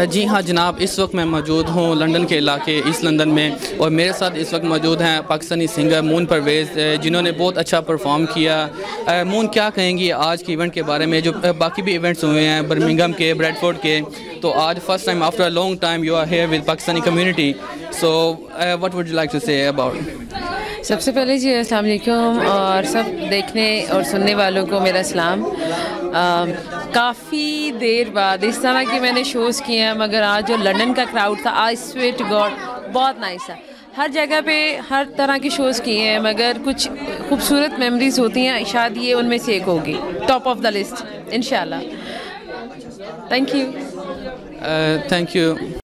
जी हाँ जनाब, इस वक्त मैं मौजूद हूँ लंदन के इलाके ईस्ट लंदन में और मेरे साथ इस वक्त मौजूद हैं पाकिस्तानी सिंगर मून परवेज़, जिन्होंने बहुत अच्छा परफॉर्म किया। मून, क्या कहेंगी आज के इवेंट के बारे में? जो बाकी भी इवेंट्स हुए हैं बर्मिंघम के, ब्रैडफोर्ड के, तो आज first time after a long time you are here with Pakistani community, so what would you like to say about? सबसे पहले जी अस्सलाम वालेकुम और सब देखने और सुनने वालों को मेरा सलाम। काफ़ी देर बाद इस तरह के मैंने शोज़ किए हैं, मगर आज जो लंदन का क्राउड था, आई स्वेयर टू गॉड, बहुत नाइस था। हर जगह पे हर तरह के शोज़ किए हैं, मगर कुछ खूबसूरत मेमोरीज़ होती हैं, शायद ये उनमें से एक होगी, टॉप ऑफ द लिस्ट इंशाल्लाह। Thank you.